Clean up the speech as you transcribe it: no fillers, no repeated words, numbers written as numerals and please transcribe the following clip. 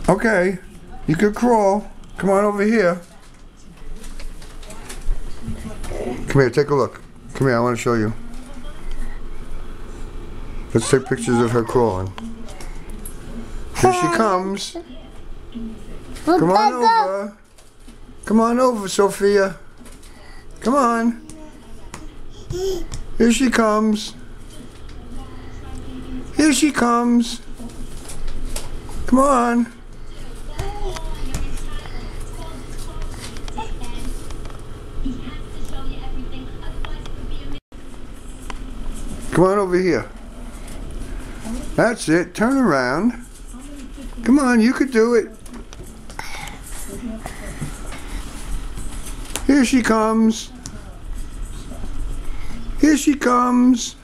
Okay, you could crawl. Come on over here. Come here, take a look. Come here, I want to show you. Let's take pictures of her crawling. Here she comes. Come on over. Come on over, Sophia. Come on. Here she comes. Here she comes. Come on. Come on over here. That's it. Turn around. Come on, you could do it. Here she comes. Here she comes.